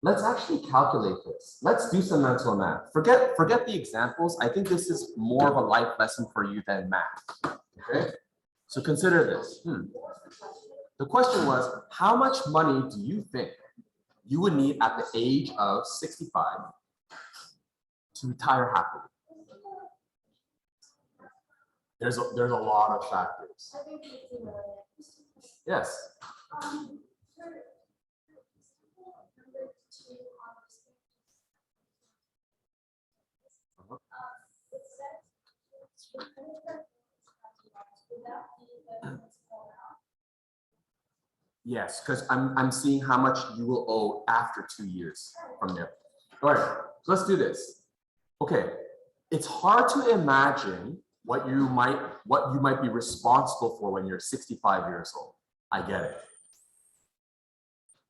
Let's actually calculate this. Let's do some mental math. Forget the examples. I think this is more of a life lesson for you than math. Okay? So consider this. The question was, how much money do you think you would need at the age of 65 to retire happily? There's a lot of factors. Yes. Yes, because I'm seeing how much you will owe after 2 years from there. All right, so let's do this. Okay, it's hard to imagine what you might be responsible for when you're 65 years old. I get it.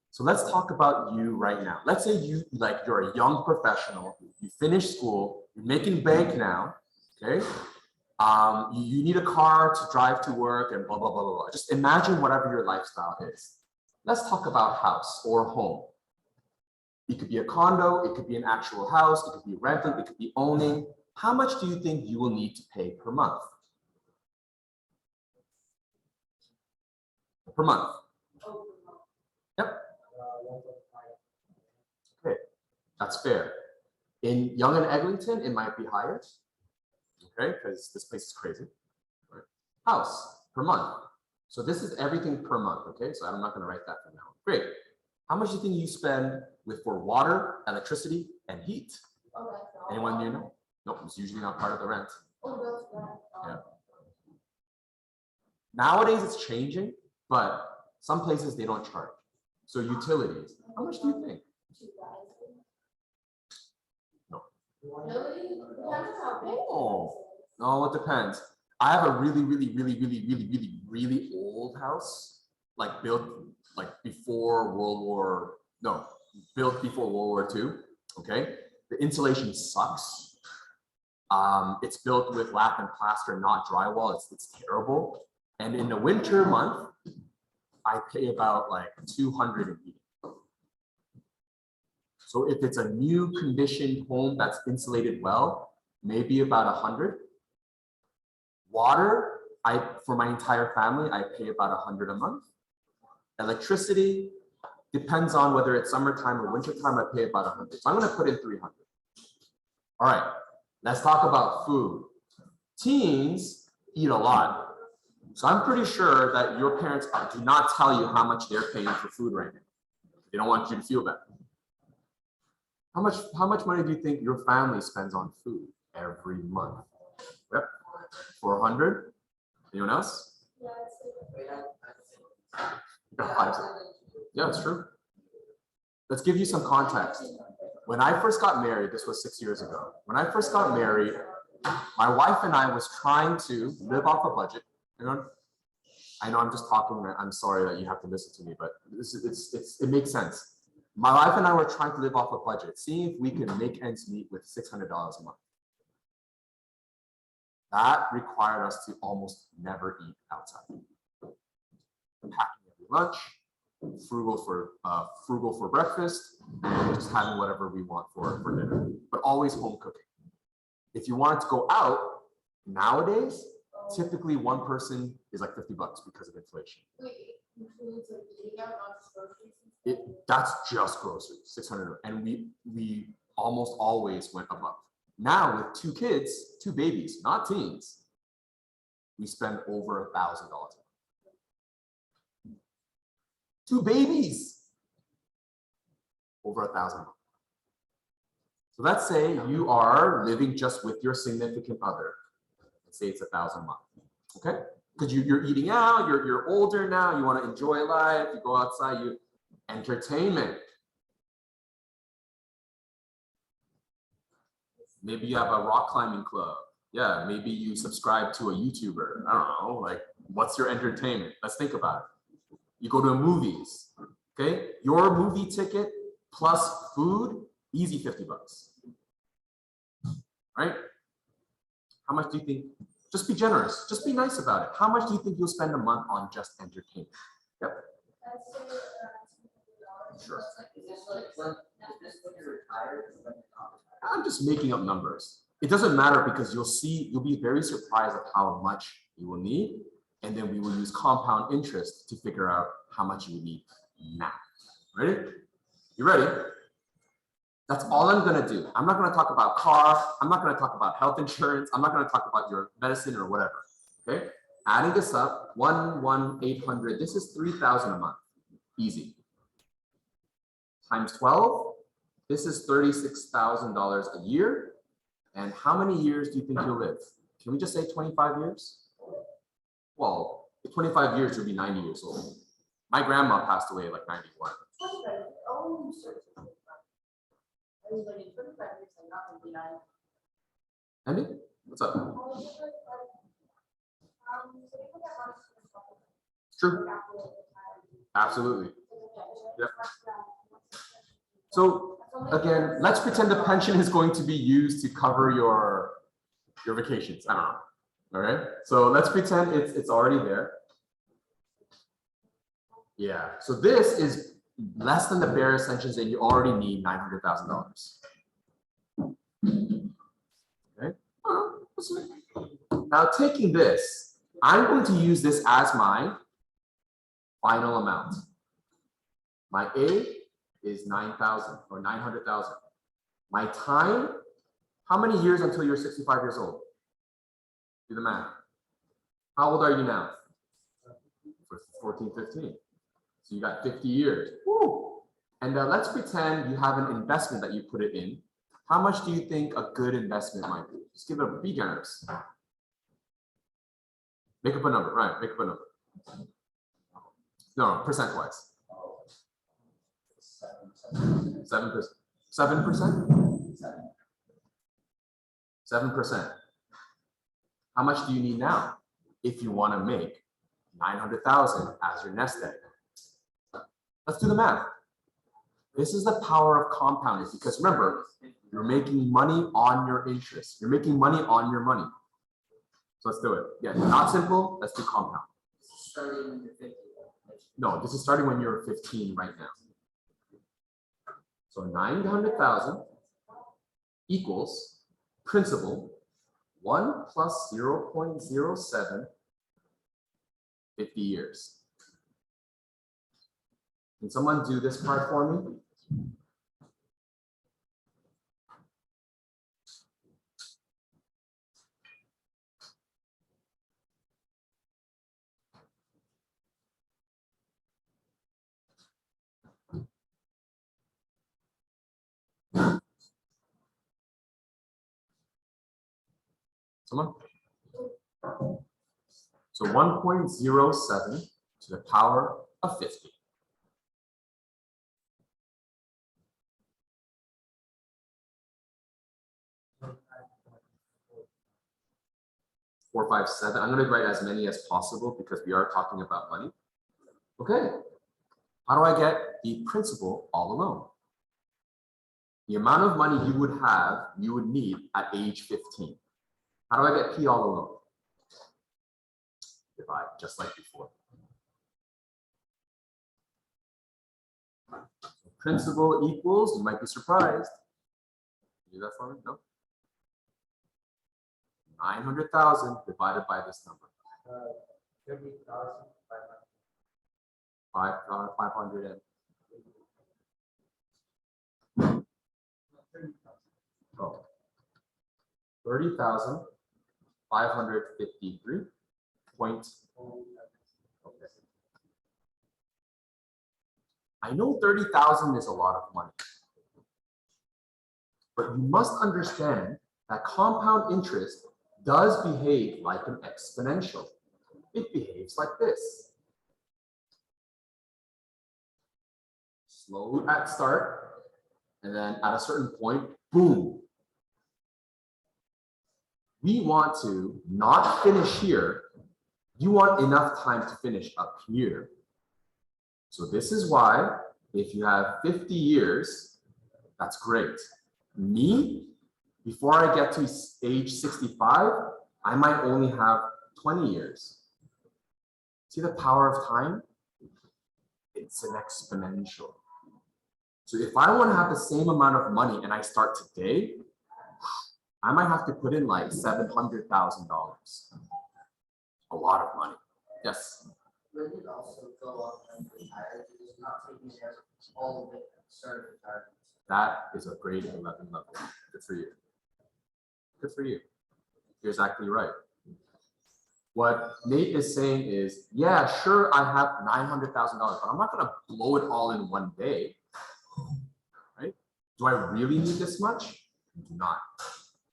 So let's talk about you right now. Let's say you're a young professional, you finished school, you're making bank now, okay? You need a car to drive to work and blah, blah, blah, blah, blah. Just imagine whatever your lifestyle is. Let's talk about house or home. It could be a condo, it could be an actual house, it could be renting, it could be owning. How much do you think you will need to pay per month? Per month. Yep. Okay, that's fair. In Yonge and Eglinton, it might be higher. Okay, because this place is crazy. Right. House per month. So this is everything per month. Okay, so I'm not going to write that for now. Great. How much do you think you spend for water, electricity, and heat? Anyone you know? Nope, it's usually not part of the rent. Yeah. Nowadays it's changing, but some places they don't charge. So utilities, how much do you think? No. Oh, no, it depends. I have a really old house, like built before built before World War II. Okay, the insulation sucks. It's built with lap and plaster, not drywall. It's terrible. And in the winter month, I pay about like 200 a heating. So if it's a new conditioned home that's insulated well, maybe about 100. Water, for my entire family, I pay about 100 a month. Electricity, depends on whether it's summertime or wintertime, I pay about 100. So I'm going to put in 300. All right, let's talk about food. Teens eat a lot. So I'm pretty sure that your parents do not tell you how much they're paying for food right now. They don't want you to feel bad. How much money do you think your family spends on food every month? Yep. 400. Anyone else? Yeah, it's true. Let's give you some context. When I first got married, this was 6 years ago. When I first got married, my wife and I was trying to live off a budget. I know I'm just talking. I'm sorry that you have to listen to me, but it makes sense. My wife and I were trying to live off a budget, seeing if we could make ends meet with $600 a month. That required us to almost never eat outside. Packing every lunch, frugal for breakfast, and just having whatever we want for dinner, but always home cooking. If you wanted to go out nowadays, typically one person is like $50 because of inflation. That's just groceries, 600, and we almost always went above. Now with 2 kids, 2 babies, not teens, we spend over $1,000 a month. 2 babies, over $1,000 a month. So let's say you are living just with your significant other. Let's say it's $1,000 a month, okay? Because you're eating out, you're older now, you want to enjoy life, you go outside, entertainment. Maybe you have a rock climbing club. Yeah, maybe you subscribe to a YouTuber. I don't know, like, what's your entertainment? Let's think about it. You go to movies, okay? Your movie ticket plus food, easy $50, right? How much do you think? Just be generous. Just be nice about it. How much do you think you'll spend a month on just entertainment? Yep. I'm just making up numbers. It doesn't matter because you'll be very surprised at how much you will need. And then we will use compound interest to figure out how much you will need now. Ready? You ready? That's all I'm gonna do. I'm not gonna talk about car. I'm not gonna talk about health insurance. I'm not gonna talk about your medicine or whatever, okay? Adding this up, 1,800, this is 3,000 a month, easy. Times 12, this is $36,000 a year. And how many years do you think you'll live? Can we just say 25 years? Well, in 25 years, you'll be 90 years old. My grandma passed away at like 91. Andy, what's up? True. Absolutely. Yep. So again, let's pretend the pension is going to be used to cover your vacations. I don't know. All right. So let's pretend it's already there. Yeah. So this is less than the bare essentials, and you already need $900,000. Okay. Now taking this, I'm going to use this as my final amount. My A is 9,000 or 900,000. My time, how many years until you're 65 years old? Do the math. How old are you now? 14, 15. So you got 50 years. Woo. And let's pretend you have an investment that you put it in. How much do you think a good investment might be? Just give it a, be generous. Make up a number, right? Make up a number. No, percent-wise. 7%. 7%? 7%. How much do you need now if you want to make 900,000 as your nest egg? Let's do the math. This is the power of compounding, because remember, you're making money on your interest. You're making money on your money. So let's do it. Yeah, not simple. Let's do compound. Starting when you're 15. No, this is starting when you're 15 right now. So 900,000 equals principal 1 plus 0.07, 50 years. Can someone do this part for me? Someone? So 1.07 to the power of 50. 457. I'm going to write as many as possible because we are talking about money. Okay. How do I get the principal all alone? The amount of money you would need at age 15. How do I get P all alone? Divide, just like before. Principal equals, you might be surprised. Do that for me? No? 900,000 divided by this number. 500 and 30,553 point. Okay. I know 30,000 is a lot of money, but you must understand that compound interest does behave like an exponential. It behaves like this. Slow at start, and then at a certain point, boom. We want to not finish here. You want enough time to finish up here. So this is why if you have 50 years, that's great. Me, before I get to age 65, I might only have 20 years. See the power of time? It's an exponential. So if I want to have the same amount of money and I start today, I might have to put in like $700,000. A lot of money. Yes. Would it also go up and retire? It's not taking care of all of it at the start of retirement. That is a grade 11 level. Good for you. Good for you. You're exactly right. What Nate is saying is, yeah, sure, I have $900,000, but I'm not going to blow it all in one day. Right? Do I really need this much? I do not.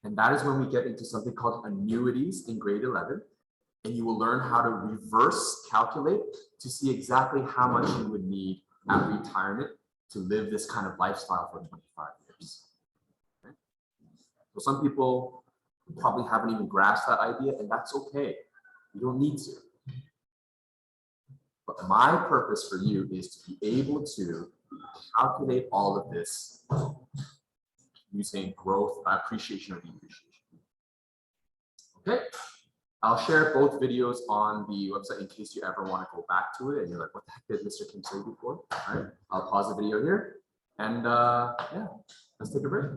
And that is when we get into something called annuities in grade 11. And you will learn how to reverse calculate to see exactly how much you would need at retirement to live this kind of lifestyle for 25 years. Okay? So some people probably haven't even grasped that idea, and that's okay. You don't need to. But my purpose for you is to be able to calculate all of this using growth, appreciation, or depreciation. Okay. I'll share both videos on the website in case you ever want to go back to it and you're like, what the heck did Mr. Kim say before? All right, I'll pause the video here and yeah, let's take a break.